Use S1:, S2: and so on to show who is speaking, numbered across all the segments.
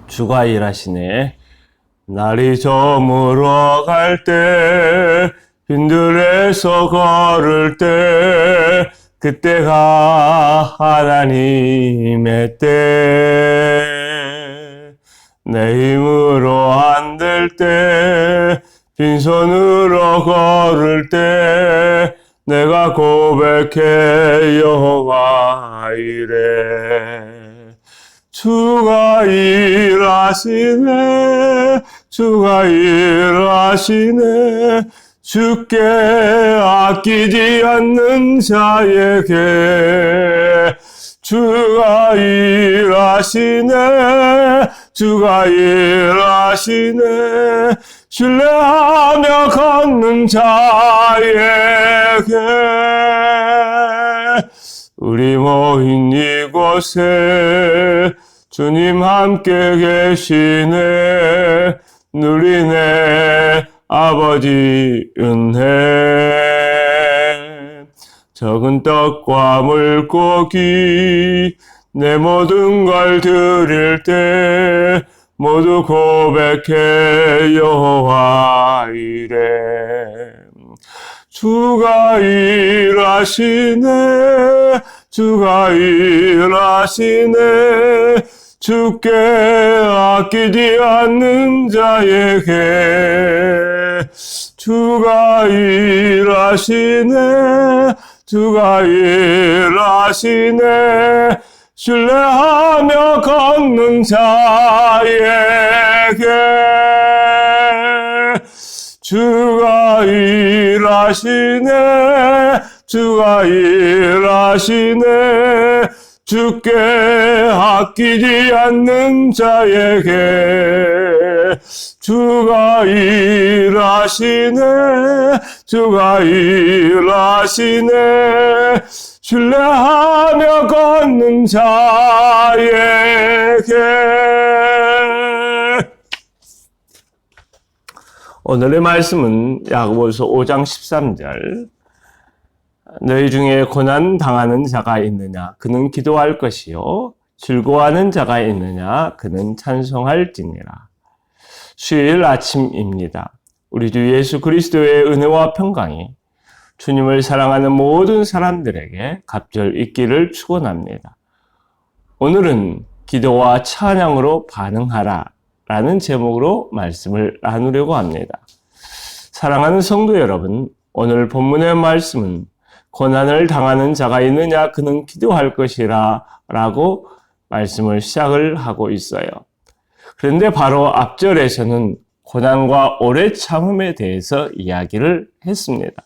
S1: 주가 일하시네. 날이 저물어 갈 때, 빈들에서 걸을 때, 그때가 하나님의 때. 내 힘으로 안 될 때, 빈손으로 걸을 때, 내가 고백해 여호와 이래. 주가 일하시네, 주가 일하시네, 주께 아끼지 않는 자에게. 주가 일하시네, 주가 일하시네, 신뢰하며 걷는 자에게. 우리 모인 이곳에 주님 함께 계시네. 누리네 아버지 은혜. 적은 떡과 물고기 내 모든 걸 드릴 때 모두 고백해 여호와 이래. 주가 일하시네, 주가 일하시네, 주께 아끼지 않는 자에게. 주가 일하시네, 주가 일하시네, 신뢰하며 걷는 자에게. 주가 일하시네, 주가 일하시네, 주께 아끼지 않는 자에게. 주가 일하시네, 주가 일하시네, 신뢰하며 걷는 자에게. 오늘의 말씀은 야고보서 5장 13절. 너희 중에 고난 당하는 자가 있느냐? 그는 기도할 것이요. 즐거워하는 자가 있느냐? 그는 찬송할지니라. 수요일 아침입니다. 우리 주 예수 그리스도의 은혜와 평강이 주님을 사랑하는 모든 사람들에게 갑절 있기를 축원합니다. 오늘은 기도와 찬양으로 반응하라 라는 제목으로 말씀을 나누려고 합니다. 사랑하는 성도 여러분, 오늘 본문의 말씀은 고난을 당하는 자가 있느냐? 그는 기도할 것이라 라고 말씀을 시작을 하고 있어요. 그런데 바로 앞절에서는 고난과 오래 참음에 대해서 이야기를 했습니다.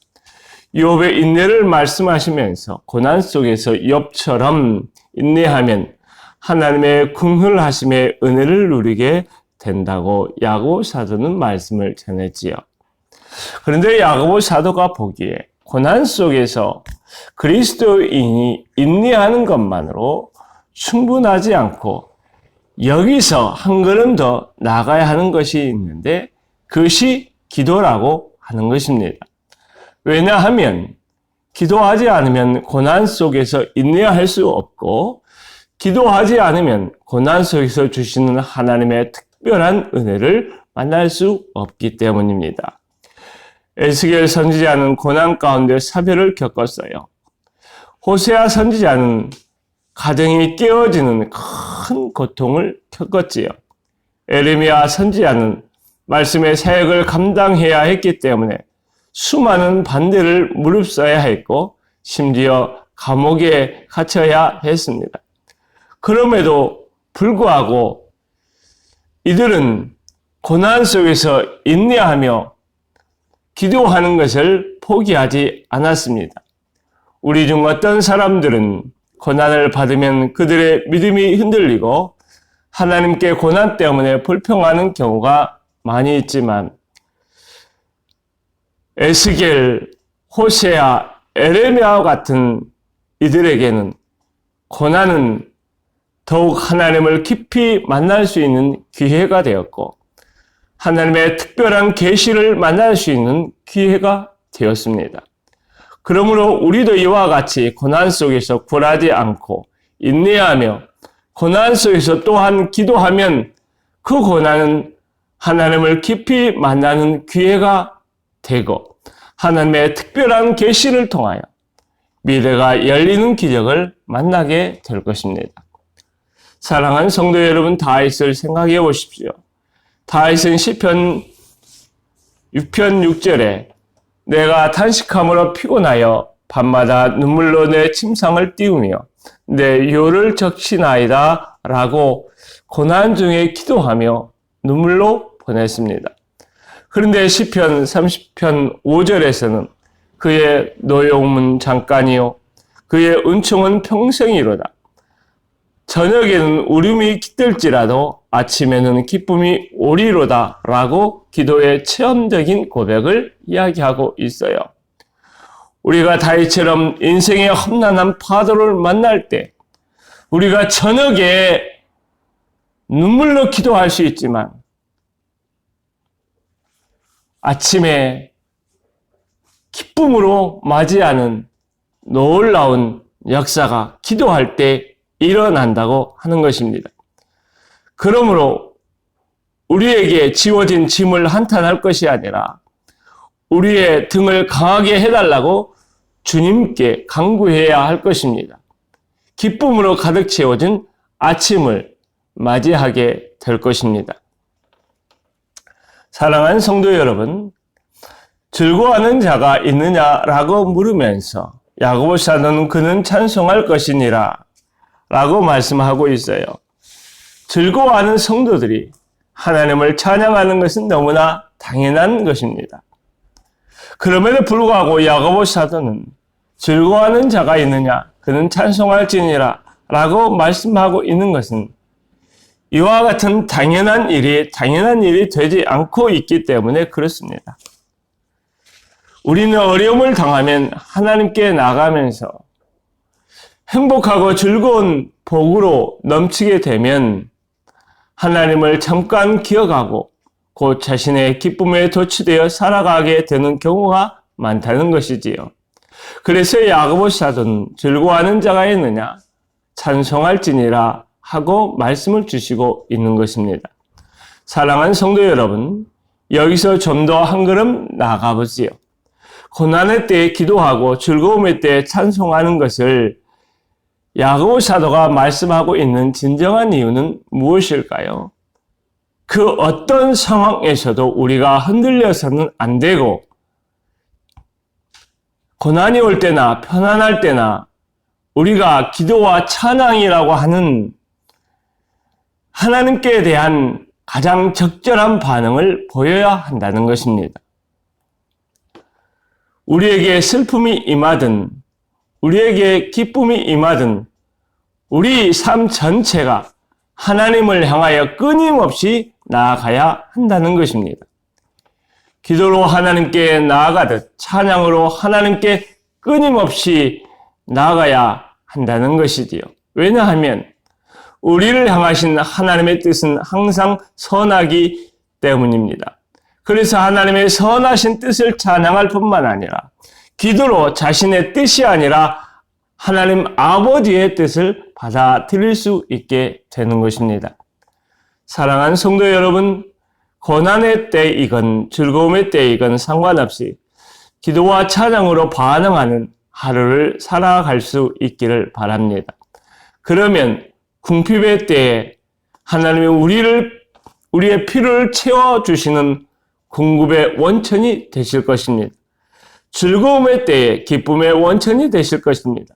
S1: 욥의 인내를 말씀하시면서 고난 속에서 욥처럼 인내하면 하나님의 긍휼하심의 은혜를 누리게 된다고 야고보 사도는 말씀을 전했지요. 그런데 야고보 사도가 보기에 고난 속에서 그리스도인이 인내하는 것만으로 충분하지 않고 여기서 한 걸음 더 나가야 하는 것이 있는데 그것이 기도라고 하는 것입니다. 왜냐하면 기도하지 않으면 고난 속에서 인내할 수 없고 기도하지 않으면 고난 속에서 주시는 하나님의 특별한 은혜를 만날 수 없기 때문입니다. 에스겔 선지자는 고난 가운데 사별을 겪었어요. 호세아 선지자는 가정이 깨어지는 큰 고통을 겪었지요. 에레미야 선지자는 말씀의 사역을 감당해야 했기 때문에 수많은 반대를 무릅써야 했고 심지어 감옥에 갇혀야 했습니다. 그럼에도 불구하고 이들은 고난 속에서 인내하며 기도하는 것을 포기하지 않았습니다. 우리 중 어떤 사람들은 고난을 받으면 그들의 믿음이 흔들리고 하나님께 고난 때문에 불평하는 경우가 많이 있지만 에스겔, 호세아, 에레미야와 같은 이들에게는 고난은 더욱 하나님을 깊이 만날 수 있는 기회가 되었고 하나님의 특별한 계시를 만날 수 있는 기회가 되었습니다. 그러므로 우리도 이와 같이 고난 속에서 굴하지 않고 인내하며 고난 속에서 또한 기도하면 그 고난은 하나님을 깊이 만나는 기회가 되고 하나님의 특별한 계시를 통하여 미래가 열리는 기적을 만나게 될 것입니다. 사랑하는 성도 여러분, 다윗을 생각해 보십시오. 다윗은 시편 6편 6절에 내가 탄식함으로 피곤하여 밤마다 눈물로 내 침상을 띄우며 내 요를 적시나이다 라고 고난 중에 기도하며 눈물로 보냈습니다. 그런데 시편 30편 5절에서는 그의 노용은 잠깐이요 그의 은총은 평생이로다. 저녁에는 울음이 깃들지라도 아침에는 기쁨이 오리로다 라고 기도의 체험적인 고백을 이야기하고 있어요. 우리가 다윗처럼 인생의 험난한 파도를 만날 때 우리가 저녁에 눈물로 기도할 수 있지만 아침에 기쁨으로 맞이하는 놀라운 역사가 기도할 때 일어난다고 하는 것입니다. 그러므로 우리에게 지워진 짐을 한탄할 것이 아니라 우리의 등을 강하게 해달라고 주님께 간구해야 할 것입니다. 기쁨으로 가득 채워진 아침을 맞이하게 될 것입니다. 사랑하는 성도 여러분, 즐거워하는 자가 있느냐라고 물으면서 야고보 사도는 그는 찬송할 것이니라 라고 말씀하고 있어요. 즐거워하는 성도들이 하나님을 찬양하는 것은 너무나 당연한 것입니다. 그럼에도 불구하고 야고보 사도는 즐거워하는 자가 있느냐 그는 찬송할지니라 라고 말씀하고 있는 것은 이와 같은 당연한 일이 되지 않고 있기 때문에 그렇습니다. 우리는 어려움을 당하면 하나님께 나가면서 행복하고 즐거운 복으로 넘치게 되면 하나님을 잠깐 기억하고 곧 자신의 기쁨에 도취되어 살아가게 되는 경우가 많다는 것이지요. 그래서 야고보 사도는 즐거워하는 자가 있느냐 찬송할지니라 하고 말씀을 주시고 있는 것입니다. 사랑하는 성도 여러분, 여기서 좀 더 한 걸음 나아가보지요. 고난의 때에 기도하고 즐거움의 때에 찬송하는 것을 야고보 사도가 말씀하고 있는 진정한 이유는 무엇일까요? 그 어떤 상황에서도 우리가 흔들려서는 안 되고 고난이 올 때나 편안할 때나 우리가 기도와 찬양이라고 하는 하나님께 대한 가장 적절한 반응을 보여야 한다는 것입니다. 우리에게 슬픔이 임하든 우리에게 기쁨이 임하든 우리 삶 전체가 하나님을 향하여 끊임없이 나아가야 한다는 것입니다. 기도로 하나님께 나아가듯 찬양으로 하나님께 끊임없이 나아가야 한다는 것이지요. 왜냐하면 우리를 향하신 하나님의 뜻은 항상 선하기 때문입니다. 그래서 하나님의 선하신 뜻을 찬양할 뿐만 아니라 기도로 자신의 뜻이 아니라 하나님 아버지의 뜻을 받아들일 수 있게 되는 것입니다. 사랑하는 성도 여러분, 고난의 때이건 즐거움의 때이건 상관없이 기도와 찬양으로 반응하는 하루를 살아갈 수 있기를 바랍니다. 그러면 궁핍의 때에 하나님이 우리의 필요를 채워주시는 공급의 원천이 되실 것입니다. 즐거움의 때에 기쁨의 원천이 되실 것입니다.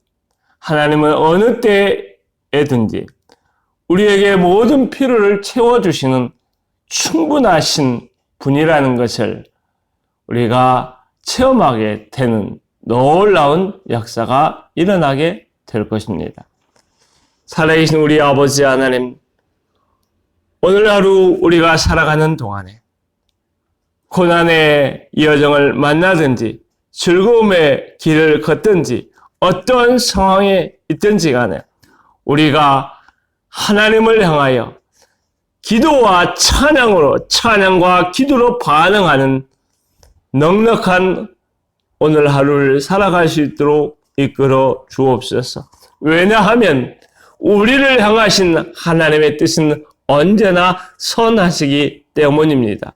S1: 하나님은 어느 때에든지 우리에게 모든 필요를 채워주시는 충분하신 분이라는 것을 우리가 체험하게 되는 놀라운 역사가 일어나게 될 것입니다. 살아계신 우리 아버지 하나님, 오늘 하루 우리가 살아가는 동안에 고난의 여정을 만나든지 즐거움의 길을 걷든지 어떤 상황에 있든지 간에 우리가 하나님을 향하여 기도와 찬양과 기도로 반응하는 넉넉한 오늘 하루를 살아갈 수 있도록 이끌어 주옵소서. 왜냐하면 우리를 향하신 하나님의 뜻은 언제나 선하시기 때문입니다.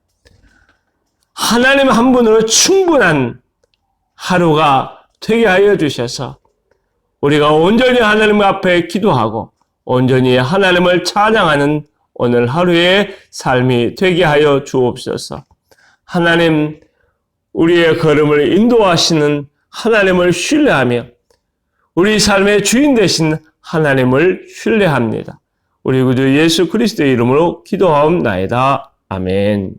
S1: 하나님 한 분으로 충분한 하루가 되게 하여 주셔서 우리가 온전히 하나님 앞에 기도하고 온전히 하나님을 찬양하는 오늘 하루의 삶이 되게 하여 주옵소서. 하나님, 우리의 걸음을 인도하시는 하나님을 신뢰하며 우리 삶의 주인 되신 하나님을 신뢰합니다. 우리 구주 예수 그리스도의 이름으로 기도하옵나이다. 아멘.